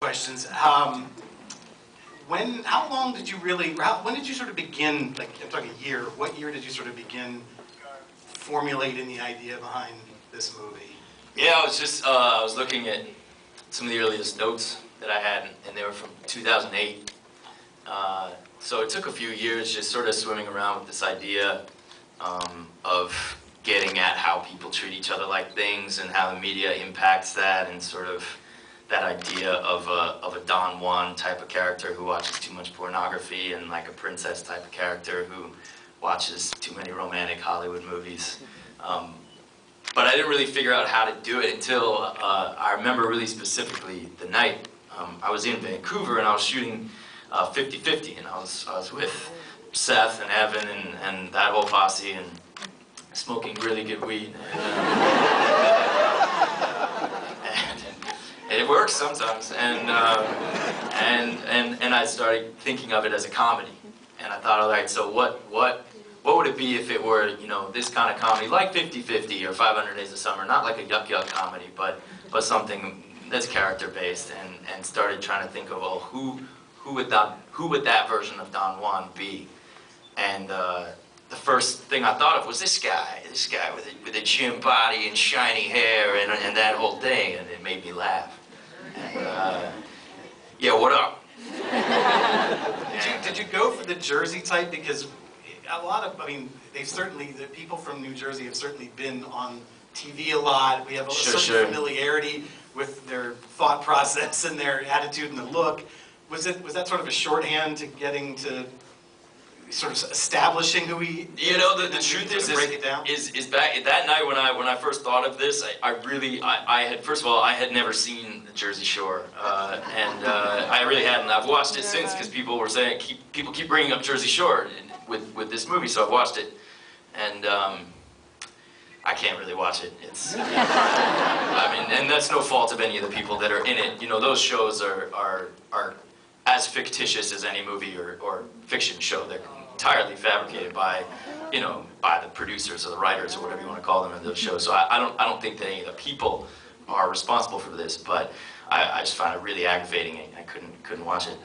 Questions. How long did you really, when did you sort of begin, like I'm talking year, what year did you sort of begin formulating the idea behind this movie? Yeah, I was looking at some of the earliest notes that I had, and they were from 2008. So it took a few years just sort of swimming around with this idea of getting at how people treat each other like things and how the media impacts that, and sort of that idea of a Don Juan type of character who watches too much pornography, and like a princess type of character who watches too many romantic Hollywood movies. But I didn't really figure out how to do it until I remember really specifically the night. I was in Vancouver and I was shooting 50/50, and I was with Seth and Evan and that whole posse, and smoking really good weed. And it works sometimes, and I started thinking of it as a comedy, and I thought, all right, so what would it be if it were, you know, this kind of comedy, like 50/50 or 500 Days of Summer, not like a yuck comedy, but something that's character based, and started trying to think of, well, who would that version of Don Juan be? And the first thing I thought of was this guy with a gym body and shiny hair and that whole thing, and it made me laugh. And, yeah, what up? Did you go for the Jersey type? Because a lot of, the people from New Jersey have certainly been on TV a lot. We have a certain familiarity with their thought process and their attitude and the look. Was that sort of a shorthand to getting to sort of establishing who he? You know, the truth is back that night when I first thought of this, I had, first of all, I had never seen the Jersey Shore, and I really hadn't. I've watched it since because people were saying, people keep bringing up Jersey Shore with this movie, so I've watched it, and I can't really watch it. It's, and that's no fault of any of the people that are in it. You know, those shows are as fictitious as any movie or fiction show. They're entirely fabricated by, you know, by the producers or the writers or whatever you want to call them in those shows. So I don't think that any of the people are responsible for this, but I just found it really aggravating, and I couldn't watch it.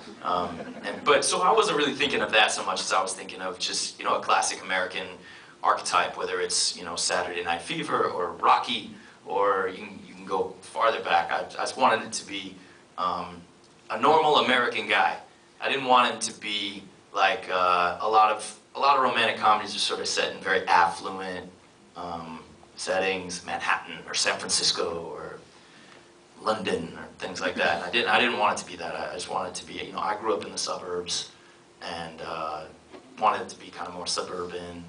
So I wasn't really thinking of that so much as I was thinking of just, you know, a classic American archetype, whether it's, you know, Saturday Night Fever or Rocky, or you can go farther back. I just wanted it to be a normal American guy. I didn't want him to be like a lot of romantic comedies are sort of set in very affluent settings, Manhattan or San Francisco or London or things like that. And I didn't want it to be that. I just wanted it to be, you know, I grew up in the suburbs, and wanted it to be kind of more suburban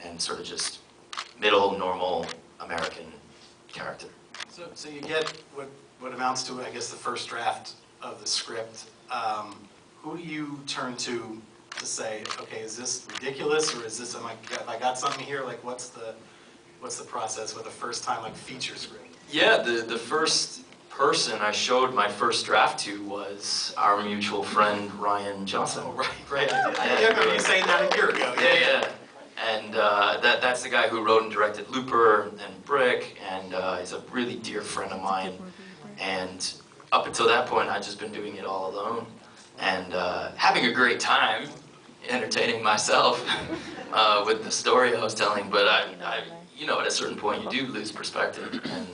and sort of just middle, normal American character. So you get what amounts to, I guess, the first draft of the script. Who do you turn to say, okay, is this ridiculous, or is this, have I got something here? Like, what's the process with a first time, like, feature script? Yeah, the first person I showed my first draft to was our mutual friend Ryan Johnson. Oh, right. I remember you saying that a year ago. Yeah. And that's the guy who wrote and directed Looper and Brick, and he's a really dear friend of mine. And up until that point, I'd just been doing it all alone, and having a great time entertaining myself with the story I was telling. But you know, at a certain point, you do lose perspective, and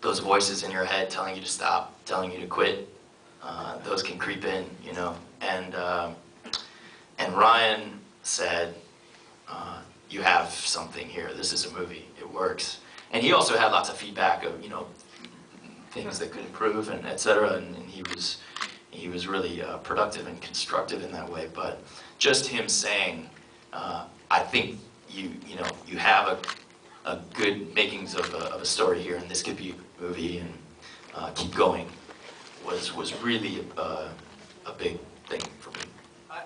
those voices in your head telling you to stop, telling you to quit, those can creep in, you know. And Ryan said, you have something here. This is a movie. It works. And he also had lots of feedback of, you know, things that could improve, and etc. And he was really productive and constructive in that way. But just him saying, I think you have a good makings of a story here, and this could be a movie, and keep going, was really a big thing for me.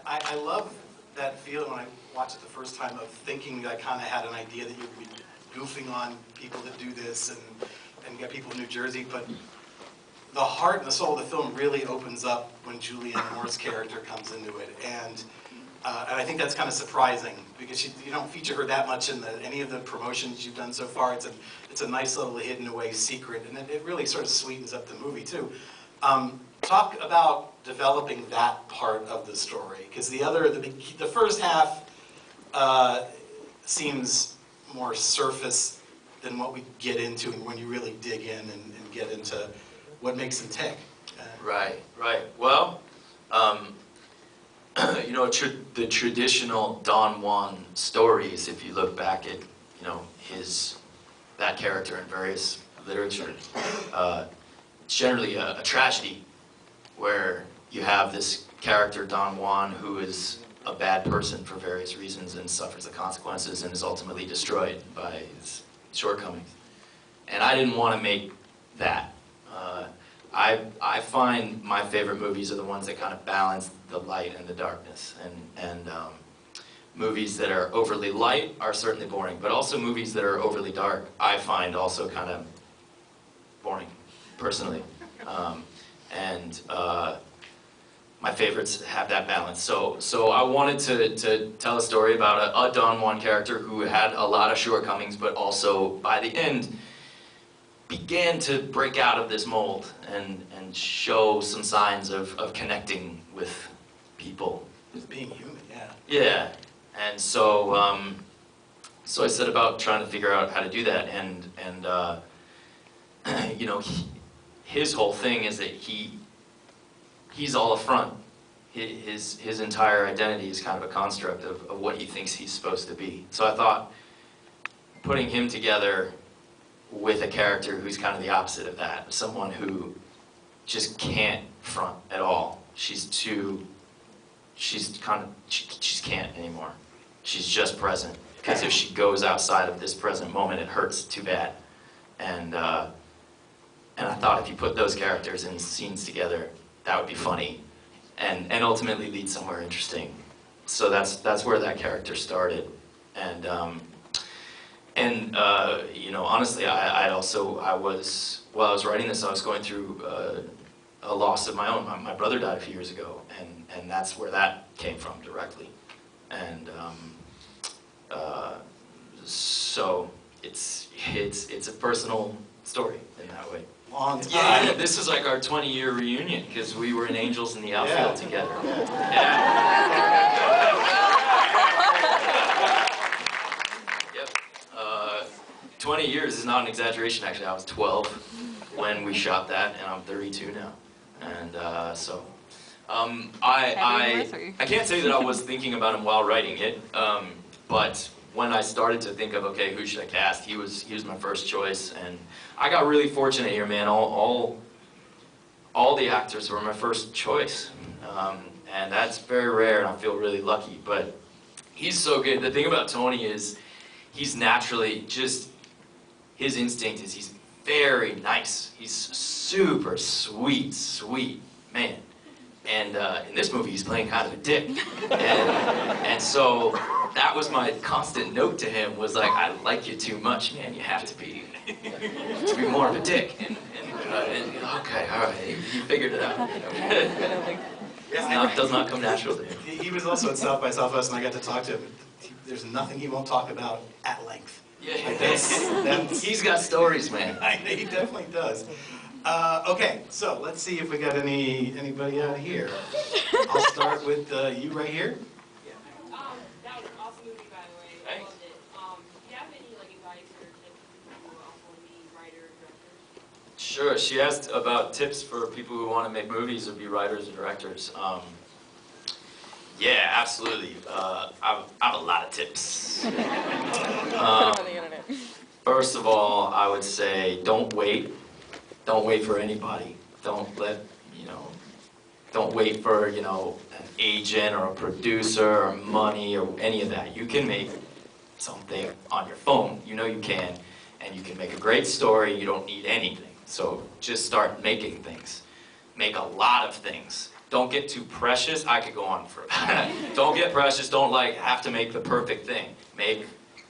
I love that feeling when I watched it the first time, of thinking that I kind of had an idea that you'd be goofing on people that do this and get people in New Jersey, but the heart and the soul of the film really opens up when Julianne Moore's character comes into it, and I think that's kind of surprising, because you don't feature her that much in any of the promotions you've done so far. It's a nice little hidden away secret, and it really sort of sweetens up the movie too. talk about developing that part of the story, because the first half seems more surface than what we get into when you really dig in and get into what makes them tick. Right. Well, you know, the traditional Don Juan stories, if you look back at, you know, that character in various literature, it's generally a tragedy where you have this character, Don Juan, who is a bad person for various reasons and suffers the consequences and is ultimately destroyed by his shortcomings. And I didn't want to make that. I find my favorite movies are the ones that kind of balance the light and the darkness. And movies that are overly light are certainly boring, but also movies that are overly dark I find also kind of boring, personally. My favorites have that balance. So I wanted to tell a story about a Don Juan character who had a lot of shortcomings, but also by the end began to break out of this mold and show some signs of connecting with people. Just being human, yeah. Yeah, and so I set about trying to figure out how to do that, and you know, his whole thing is that he's all a front. His entire identity is kind of a construct of what he thinks he's supposed to be. So I thought putting him together with a character who's kind of the opposite of that, someone who just can't front at all. She can't anymore. She's just present. Because if she goes outside of this present moment, it hurts too bad. And I thought if you put those characters in scenes together, that would be funny, and ultimately lead somewhere interesting. So that's where that character started. And you know, honestly, while I was writing this, I was going through a loss of my own. My brother died a few years ago, and that's where that came from directly. And so it's a personal story in that way. Long time. Yeah, this is like our 20-year reunion because we were in Angels in the Outfield together. Yep. 20 years is not an exaggeration, actually. I was 12 when we shot that, and I'm 32 now. And I can't say that I was thinking about him while writing it, but when I started to think of, okay, who should I cast, he was my first choice, and I got really fortunate here, man. All the actors were my first choice, and that's very rare, and I feel really lucky. But he's so good. The thing about Tony is he's naturally just, his instinct is he's very nice. He's super sweet man. And in this movie, he's playing kind of a dick. And so that was my constant note to him, was like, I like you too much, man. You have to be more of a dick. And okay, all right, he figured it out. You know? It does not come natural to him. He was also at South by Southwest, and I got to talk to him. There's nothing he won't talk about at length. Yeah, like he's got stories, man. He definitely does. Okay, so let's see if we got anybody out here. I'll start with you right here. Yeah. That was an awesome movie, by the way. I loved it. Do you have any advice or tips for people who want to be writers or directors? Sure. She asked about tips for people who want to make movies or be writers or directors. Yeah, absolutely. I have a lot of tips. Put them on the internet. First of all, I would say don't wait. Don't wait for anybody. Don't wait for, an agent or a producer or money or any of that. You can make something on your phone. You know you can. And you can make a great story. You don't need anything. So just start making things. Make a lot of things. Don't get too precious. I could go on for Don't get precious. Don't have to make the perfect thing. Make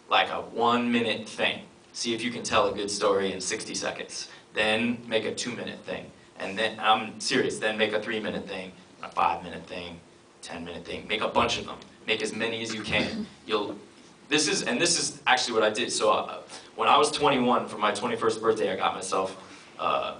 like a 1-minute thing. See if you can tell a good story in 60 seconds. Then make a 2-minute thing. And then, I'm serious, then make a 3-minute thing, a 5-minute thing, 10-minute thing. Make a bunch of them. Make as many as you can. This is actually what I did. So when I was 21, for my 21st birthday, I got myself my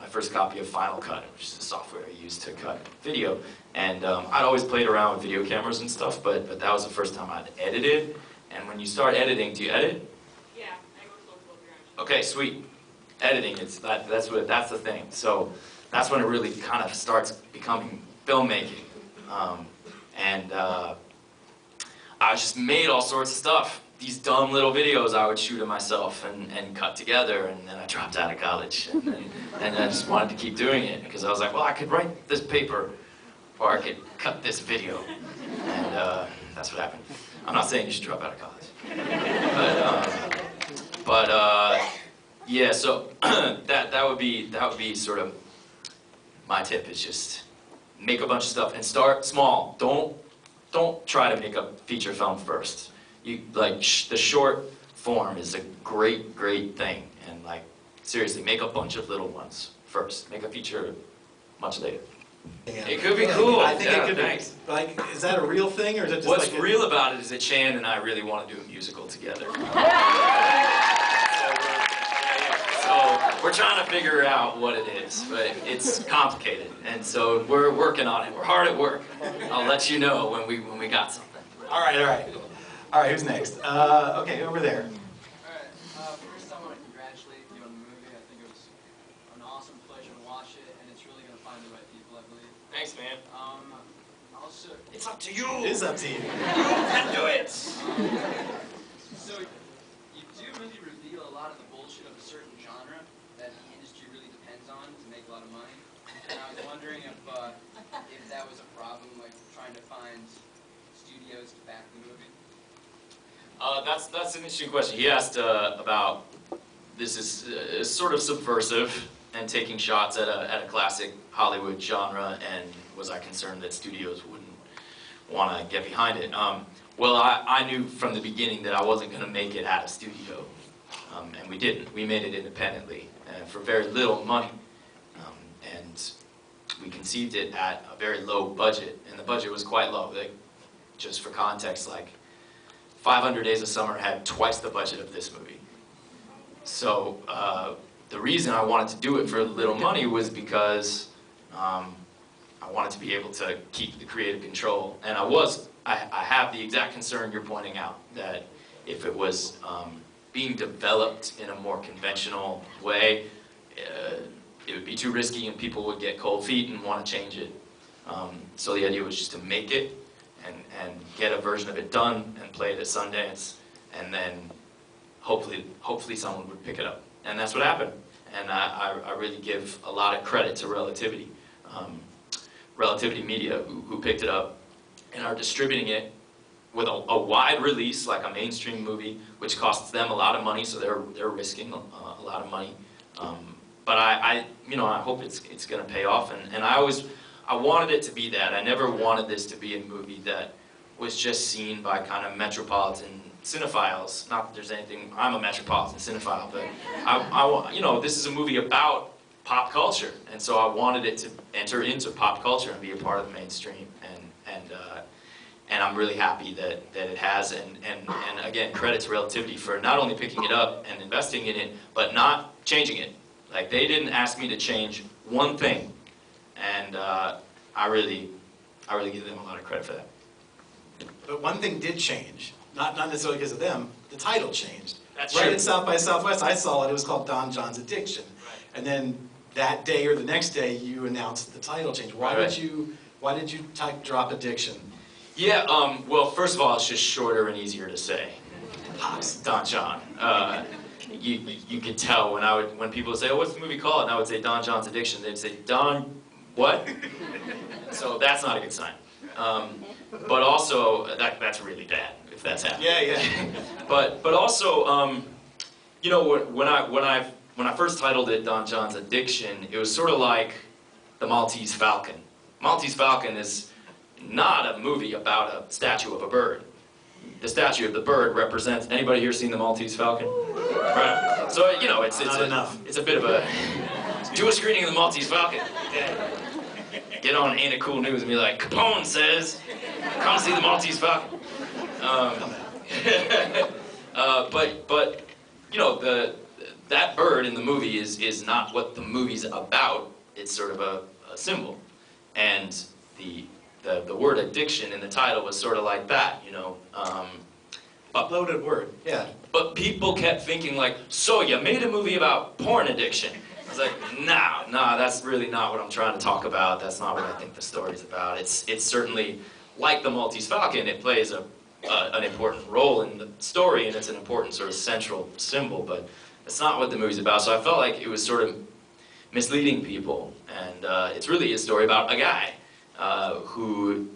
first copy of Final Cut, which is the software I used to cut video. And I'd always played around with video cameras and stuff, but that was the first time I'd edited. And when you start editing, do you edit? Yeah, I go slow actually. Okay, sweet. Editing, that's the thing. So that's when it really kind of starts becoming filmmaking. I just made all sorts of stuff. These dumb little videos I would shoot of myself and cut together, and then I dropped out of college. And I just wanted to keep doing it because I was like, well, I could write this paper or I could cut this video. And that's what happened. I'm not saying you should drop out of college. Yeah, so that would be sort of my tip, is just make a bunch of stuff and start small. Don't try to make a feature film first. The short form is a great thing, and like seriously, make a bunch of little ones first. Make a feature much later. Yeah. It could be cool. I think yeah, it could thanks. be. Like, is that a real thing, or is it just What's like real about it is that Chan and I really want to do a musical together. So we're trying to figure out what it is, but it's complicated, and so we're working on it. We're hard at work. I'll let you know when we got something. All right, who's next? Okay, over there. Alright, first I want to congratulate you on the movie. I think it was an awesome pleasure to watch it, and it's really going to find the right people, I believe. Thanks, man. Also, It's up to you. It is up to you. You can do it. so you do really reveal a lot of the bullshit of a certain genre that the industry really depends on to make a lot of money. And I was wondering if that was a problem, like trying to find studios to back the movie. That's an interesting question. He asked about this is sort of subversive and taking shots at a classic Hollywood genre, and was I concerned that studios wouldn't want to get behind it? Well, I knew from the beginning that I wasn't going to make it at a studio, and we didn't. We made it independently for very little money, and we conceived it at a very low budget, and the budget was quite low. Like, just for context, like 500 Days of Summer had twice the budget of this movie. So the reason I wanted to do it for little money was because I wanted to be able to keep the creative control. And I have the exact concern you're pointing out, that if it was being developed in a more conventional way, it would be too risky and people would get cold feet and want to change it. So the idea was just to make it and get a version of it done and play it at Sundance, and then hopefully someone would pick it up. And that's what happened. And I really give a lot of credit to Relativity. Relativity Media, who picked it up and are distributing it with a wide release, like a mainstream movie, which costs them a lot of money, so they're risking a lot of money. But I hope it's going to pay off, and I wanted it to be that. I never wanted this to be a movie that was just seen by kind of metropolitan cinephiles. Not that there's anything, I'm a metropolitan cinephile, but this is a movie about pop culture, and so I wanted it to enter into pop culture and be a part of the mainstream, and I'm really happy that it has, and again, credit to Relativity for not only picking it up and investing in it, but not changing it. Like, they didn't ask me to change one thing, and I really give them a lot of credit for that. But one thing did change, not necessarily because of them. The title changed. That's right true. at South by Southwest, I saw it. It was called Don John's Addiction. Right. And then that day or the next day, you announced the title change. Why Right. did you drop Addiction? Yeah. Well, first of all, it's just shorter and easier to say. Don John. You could tell when people would say, "Oh, what's the movie called?" and I would say Don John's Addiction. They'd say, "Don what?" So that's not a good sign. But also, that's really bad if that's happening. Yeah. But also, when I first titled it Don John's Addiction, it was sort of like the Maltese Falcon. Maltese Falcon is not a movie about a statue of a bird. The statue of the bird represents. Anybody here seen the Maltese Falcon? Right. So it's a bit of a do a screening of the Maltese Falcon. Yeah. Get on Ain't It Cool News and be like, Capone says, come see the Maltese Falcon. But that bird in the movie is not what the movie's about. It's sort of a symbol. And the word addiction in the title was sort of like that, you know. Loaded word, yeah. But people kept thinking like, so you made a movie about porn addiction. I was like, nah, that's really not what I'm trying to talk about. That's not what I think the story's about. It's certainly, like the Maltese Falcon, it plays an important role in the story, and it's an important sort of central symbol, but that's not what the movie's about. So I felt like it was sort of misleading people, and it's really a story about a guy who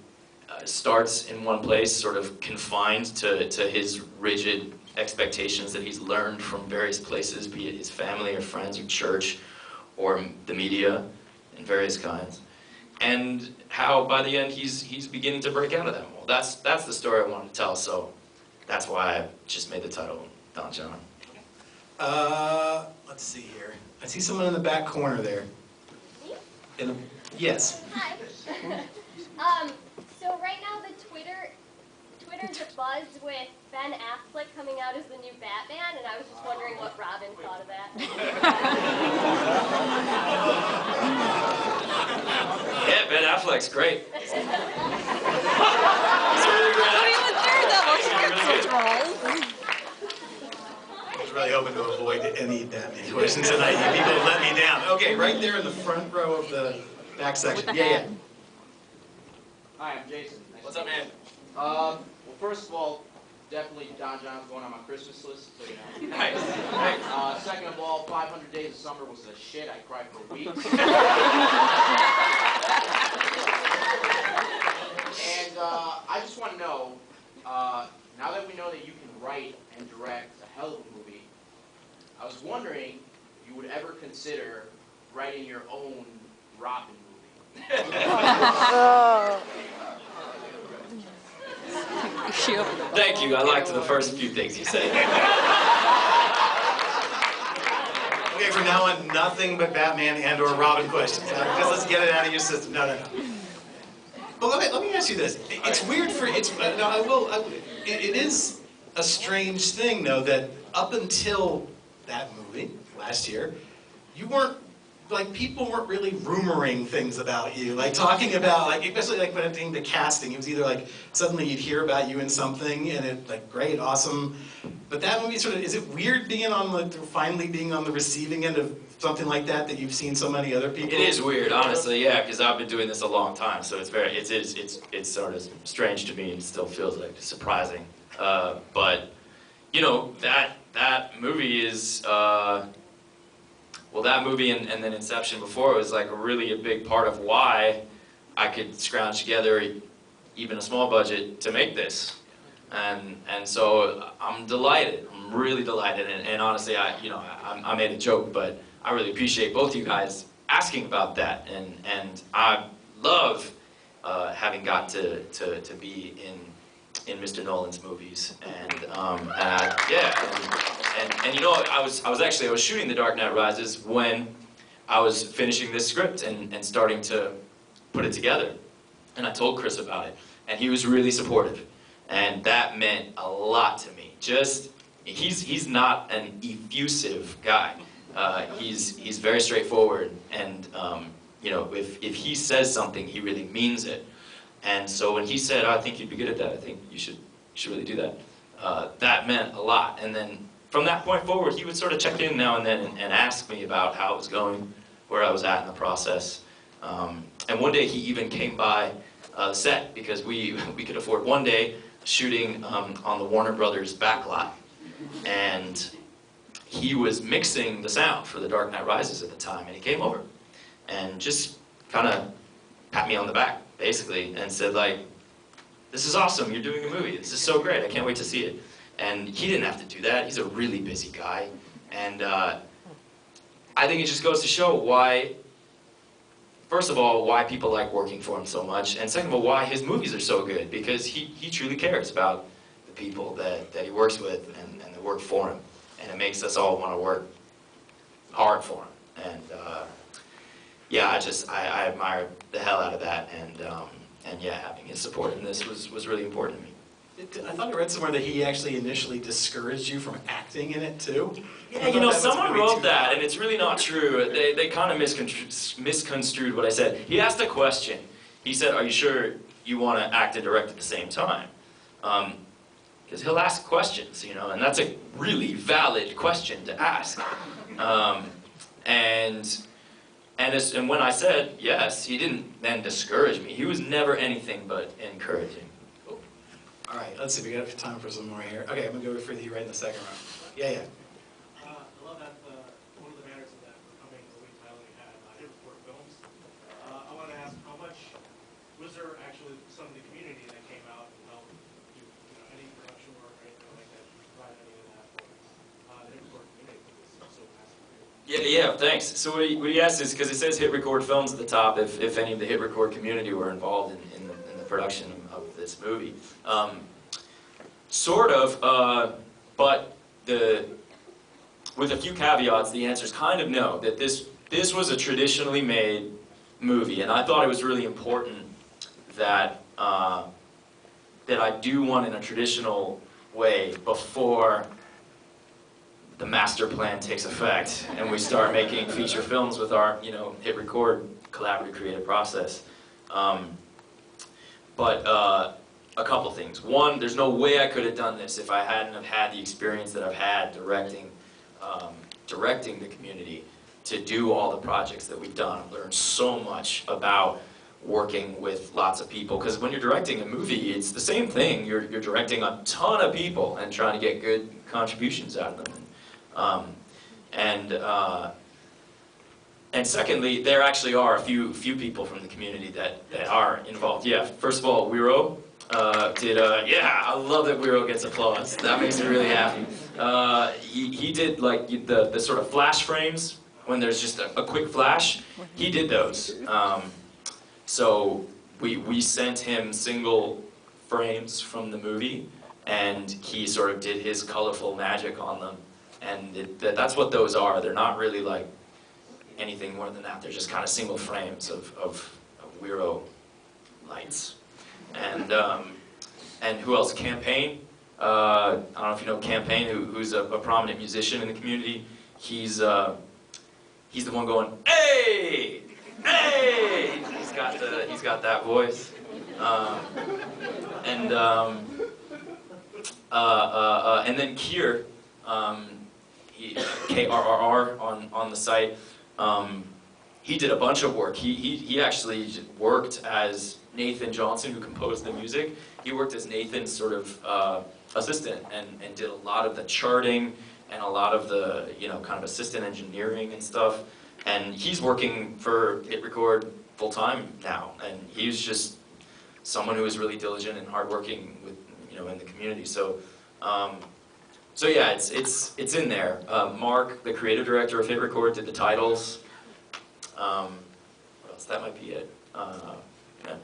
starts in one place, sort of confined to his rigid expectations that he's learned from various places, be it his family or friends or church or the media in various kinds, and how by the end he's beginning to break out of that mold. That's the story I wanted to tell, so that's why I just made the title Don John. Let's see here. I see someone in the back corner there. Yes. Hi. So right now Twitter's abuzz with Ben Affleck coming out as the new Batman, and I was just wondering what Robin thought of that. Yeah, Ben Affleck's great. I mean, with Daredevil, she gets I was really hoping to avoid any Batman questions tonight. You people let me down. Okay, right there in the front row of the back section. Yeah. Hi, I'm Jason. What's up, man? Well, first of all, definitely Don John's going on my Christmas list, so you know. Nice. Second of all, 500 Days of Summer was the shit. I cried for weeks. And I just want to know, now that we know that you can write and direct a hell of a movie, I was wondering if you would ever consider writing your own Robin movie. Thank you. I liked the first few things you said. Okay, from now on, nothing but Batman and/or Robin questions. Just let's get it out of your system. No. But let me ask you this. It's weird for it is a strange thing though that up until that movie last year, you weren't. Like, people weren't really rumoring things about you, like talking about, like, especially like when it came to casting, it was either like suddenly you'd hear about you in something and it like great, awesome, but that movie sort of, is it weird being finally being on the receiving end of something like that you've seen so many other people? It is weird, honestly, yeah, because I've been doing this a long time, so it's sort of strange to me and still feels like surprising, but you know that movie is. Well, that movie and then Inception before was like really a big part of why I could scrounge together even a small budget to make this, and so I'm delighted. I'm really delighted, and honestly, I made a joke, but I really appreciate both you guys asking about that, and I love having got to be in Mr. Nolan's movies, and you know, I was shooting The Dark Knight Rises when I was finishing this script and starting to put it together, and I told Chris about it, and he was really supportive, and that meant a lot to me. He's not an effusive guy. He's very straightforward, and you know, if he says something, he really means it. And so when he said, "I think you'd be good at that. I think you should really do that," that meant a lot. And then from that point forward, he would sort of check in now and then and ask me about how it was going, where I was at in the process. And one day he even came by the set because we could afford one day shooting on the Warner Brothers backlot, and he was mixing the sound for The Dark Knight Rises at the time, and he came over and just kind of pat me on the back, basically, and said, like, "This is awesome, you're doing a movie, this is so great, I can't wait to see it." And he didn't have to do that, he's a really busy guy, and I think it just goes to show why, first of all, why people like working for him so much, and second of all, why his movies are so good, because he truly cares about the people that he works with and that work for him, and it makes us all want to work hard for him. And yeah, I admire the hell out of that, and yeah, having his support in this was really important to me. I thought I read somewhere that he actually initially discouraged you from acting in it too. Yeah, you know, someone wrote that, and it's really not true. They kind of misconstrued what I said. He asked a question. He said, "Are you sure you want to act and direct at the same time?" Because he'll ask questions, you know, and that's a really valid question to ask. And when I said yes, he didn't then discourage me. He was never anything but encouraging. All right, let's see. We got time for some more here. Okay, I'm gonna go for you right in the second round. Yeah, yeah. I love that one of the manners of that upcoming movie title you had, Hit Report Films. I want to ask, how much was there actually some of the community that came out and helped do, any production work or anything like that? Provide any of that for the Hit Report community? Because it's so massive. Yeah, thanks. So what he asked is, because it says Hit Record Films at the top, if any of the Hit Record community were involved in the production of this movie. Sort of, but with a few caveats, the answer is kind of no, that this was a traditionally made movie, and I thought it was really important that that I do one in a traditional way before the master plan takes effect and we start making feature films with our, Hit Record collaborative creative process. But a couple things. One, there's no way I could have done this if I hadn't have had the experience that I've had directing the community to do all the projects that we've done. I've learned so much about working with lots of people, because when you're directing a movie, it's the same thing. You're directing a ton of people and trying to get good contributions out of them. And secondly, there actually are a few people from the community that are involved. Yeah, first of all, Wiro yeah, I love that Wiro gets applause. That makes me really happy. He did like the sort of flash frames when there's just a quick flash. He did those. So we sent him single frames from the movie, and he sort of did his colorful magic on them. And that's what those are. They're not really like anything more than that. They're just kind of single frames of Wiro lights. And who else? Campaign. I don't know if you know Campaign, who's a prominent musician in the community. He's the one going, "Hey, hey!" He's got that voice. And then Kier, KRRR on the site. He did a bunch of work. He actually worked as Nathan Johnson, who composed the music. He worked as Nathan's sort of assistant and did a lot of the charting and a lot of the kind of assistant engineering and stuff. And he's working for Hit Record full time now. And he's just someone who is really diligent and hardworking with in the community. So yeah, it's in there. Mark, the creative director of Hit Record, did the titles. What else? That might be it. Yeah.